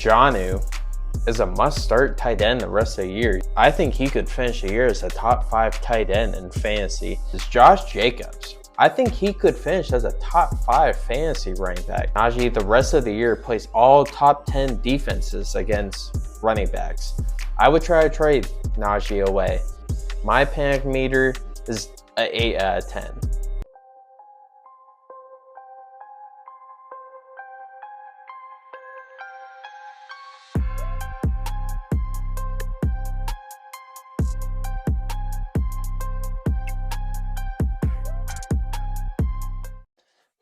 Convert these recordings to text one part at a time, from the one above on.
think Jonnu is a must-start tight end the rest of the year. I think he could finish the year as a top 5 tight end in fantasy. Is Josh Jacobs. I think he could finish as a top 5 fantasy running back. Najee, the rest of the year, plays all top 10 defenses against running backs. I would try to trade Najee away. My panic meter is an 8 out of 10.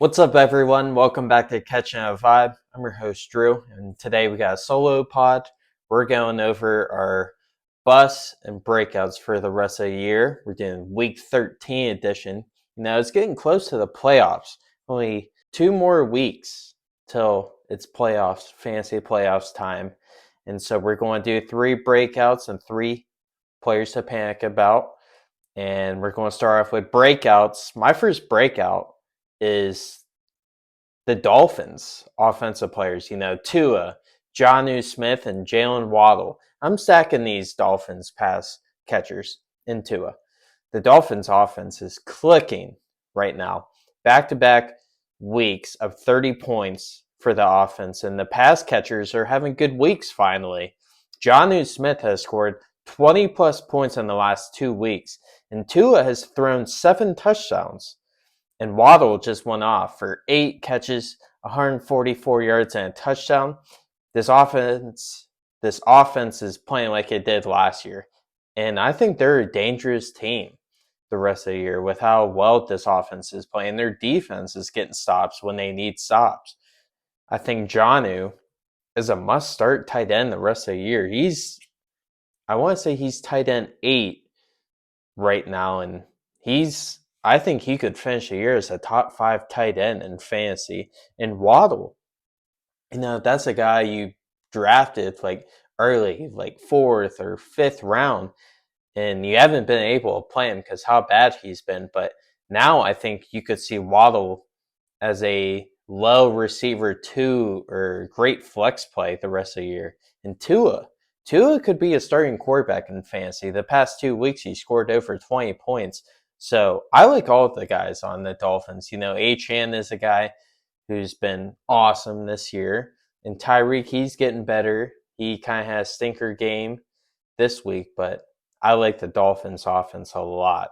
What's up, everyone? Welcome back to Catching a Vibe. I'm your host, Drew, and today we got a solo pod. We're going over our busts and breakouts for the rest of the year. We're doing Week 13 edition. You know, it's getting close to the playoffs. Only 2 more weeks till it's playoffs, fantasy playoffs time. And so we're going to do 3 breakouts and 3 players to panic about. And we're going to start off with breakouts. My first breakout is the Dolphins offensive players. You know, Tua, Jonnu Smith, and Jaylen Waddle. I'm stacking these Dolphins pass catchers in Tua. The Dolphins offense is clicking right now. Back-to-back weeks of 30 points for the offense, and the pass catchers are having good weeks finally. Jonnu Smith has scored 20-plus points in the last 2 weeks, and Tua has thrown 7 touchdowns. And Waddle just went off for 8 catches, 144 yards, and a touchdown. This offense is playing like it did last year. And I think they're a dangerous team the rest of the year with how well this offense is playing. Their defense is getting stops when they need stops. I think Jonnu is a must-start tight end the rest of the year. I want to say he's tight end 8 right now, and I think he could finish the year as a top 5 tight end in fantasy. And Waddle, you know, that's a guy you drafted like early, like 4th or 5th round, and you haven't been able to play him because how bad he's been. But now I think you could see Waddle as a low receiver 2 or great flex play the rest of the year. And Tua could be a starting quarterback in fantasy. The past 2 weeks he scored over 20 points. So I like all of the guys on the Dolphins. You know, Achane is a guy who's been awesome this year. And Tyreek, he's getting better. He kind of has a stinker game this week, but I like the Dolphins offense a lot.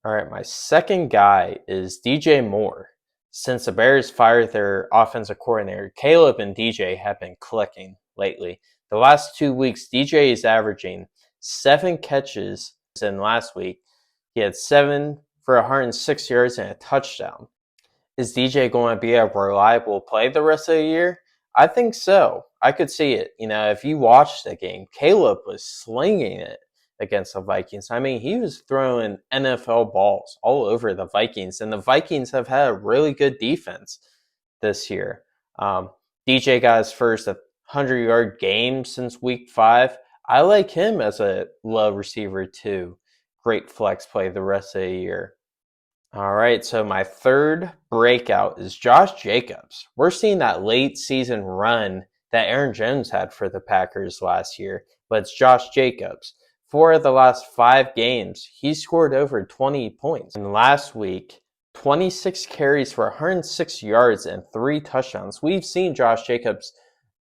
All right, my second guy is DJ Moore. Since the Bears fired their offensive coordinator, Caleb and DJ have been clicking lately. The last 2 weeks, DJ is averaging 7 catches in last week. He had 7 for 106 yards and a touchdown. Is DJ going to be a reliable play the rest of the year? I think so. I could see it. You know, if you watched the game, Caleb was slinging it against the Vikings. I mean, he was throwing NFL balls all over the Vikings, and the Vikings have had a really good defense this year. DJ got his first 100-yard game since week 5. I like him as a low receiver too. Great flex play the rest of the year. All right, so my third breakout is Josh Jacobs. We're seeing that late season run that Aaron Jones had for the Packers last year, but it's Josh Jacobs. 4 of the last 5 games, he scored over 20 points. And last week, 26 carries for 106 yards and 3 touchdowns. We've seen Josh Jacobs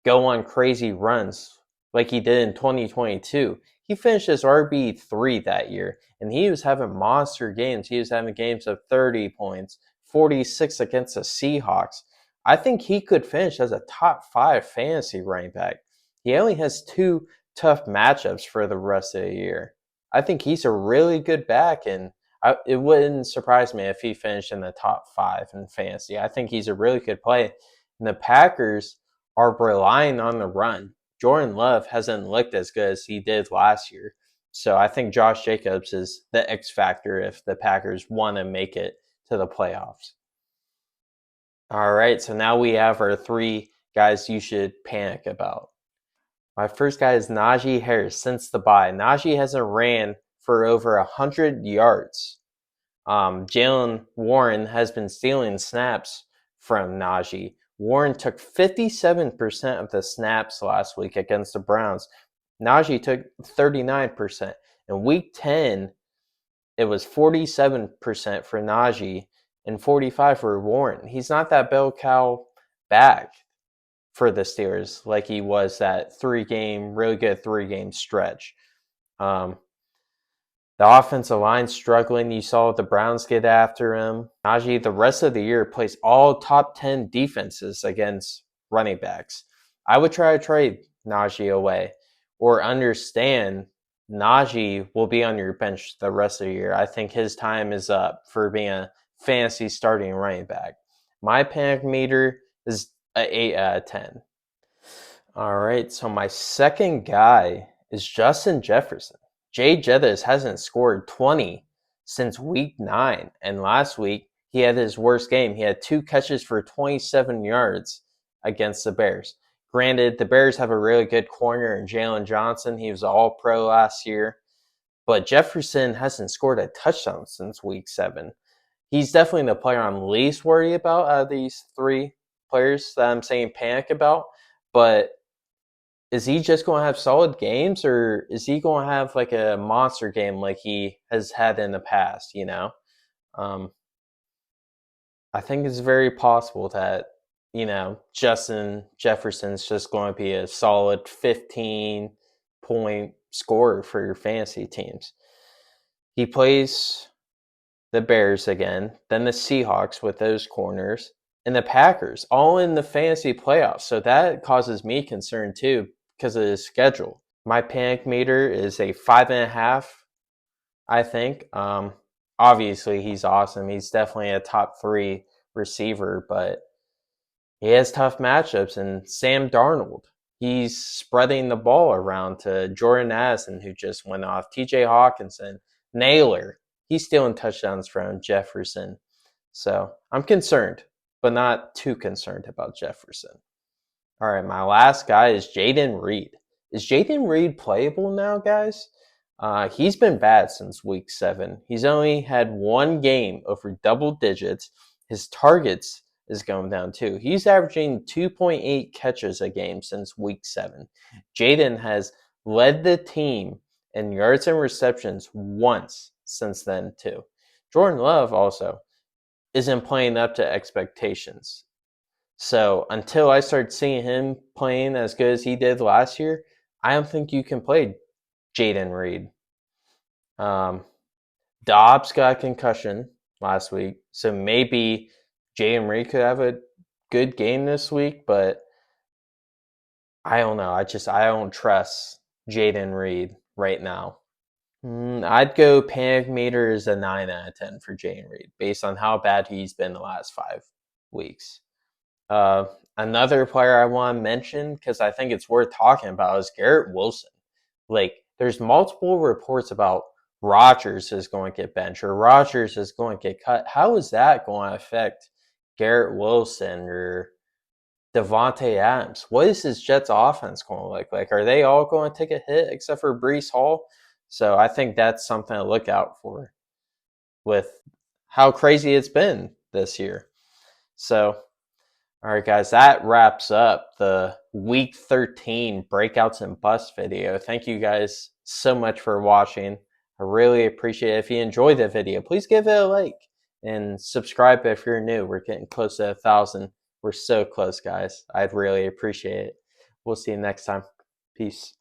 go on crazy runs like he did in 2022. He finished as RB3 that year, and he was having monster games. He was having games of 30 points, 46 against the Seahawks. I think he could finish as a top 5 fantasy running back. He only has 2 tough matchups for the rest of the year. I think he's a really good back, and it wouldn't surprise me if he finished in the top 5 in fantasy. I think he's a really good play. And the Packers are relying on the run. Jordan Love hasn't looked as good as he did last year. So I think Josh Jacobs is the X factor if the Packers want to make it to the playoffs. All right, so now we have our 3 guys you should panic about. My first guy is Najee Harris since the bye. Najee hasn't ran for over 100 yards. Jaylen Warren has been stealing snaps from Najee. Warren took 57% of the snaps last week against the Browns. Najee took 39%. In week 10, it was 47% for Najee and 45% for Warren. He's not that bell cow back for the Steelers like he was that really good three-game stretch. The offensive line struggling. You saw the Browns get after him. Najee, the rest of the year, plays all top 10 defenses against running backs. I would try to trade Najee away or understand Najee will be on your bench the rest of the year. I think his time is up for being a fantasy starting running back. My panic meter is an 8 out of 10. All right, so my second guy is Justin Jefferson. Jay Jettis hasn't scored 20 since week 9. And last week, he had his worst game. He had 2 catches for 27 yards against the Bears. Granted, the Bears have a really good corner in Jaylen Johnson. He was all-pro last year. But Jefferson hasn't scored a touchdown since week 7. He's definitely the player I'm least worried about out of these 3 players that I'm saying panic about. But is he just going to have solid games, or is he going to have like a monster game like he has had in the past, I think it's very possible that, Justin Jefferson's just going to be a solid 15-point scorer for your fantasy teams. He plays the Bears again, then the Seahawks with those corners, and the Packers, all in the fantasy playoffs. So that causes me concern too because of his schedule. My panic meter is a 5.5, I think. Obviously, he's awesome. He's definitely a top 3 receiver, but he has tough matchups. And Sam Darnold, he's spreading the ball around to Jordan Addison, who just went off, TJ Hawkinson, Naylor. He's stealing touchdowns from Jefferson. So I'm concerned, but not too concerned about Jefferson. All right, my last guy is Jayden Reed. Is Jayden Reed playable now, guys? He's been bad since week 7. He's only had 1 game over double digits. His targets is going down too. He's averaging 2.8 catches a game since week 7. Jayden has led the team in yards and receptions once since then too. Jordan Love also isn't playing up to expectations. So until I start seeing him playing as good as he did last year, I don't think you can play Jayden Reed. Dobbs got a concussion last week, so maybe Jayden Reed could have a good game this week, but I don't know. I don't trust Jayden Reed right now. I'd go panic meter is a 9 out of 10 for Jayden Reed based on how bad he's been the last 5 weeks. Another player I want to mention, because I think it's worth talking about, is Garrett Wilson. There's multiple reports about Rodgers is going to get benched or Rodgers is going to get cut. How is that going to affect Garrett Wilson or Devontae Adams? What is his Jets offense going to look like? Are they all going to take a hit except for Breece Hall? So I think that's something to look out for with how crazy it's been this year. So, all right, guys, that wraps up the Week 13 Breakouts and Busts video. Thank you guys so much for watching. I really appreciate it. If you enjoyed the video, please give it a like and subscribe if you're new. We're getting close to 1,000. We're so close, guys. I'd really appreciate it. We'll see you next time. Peace.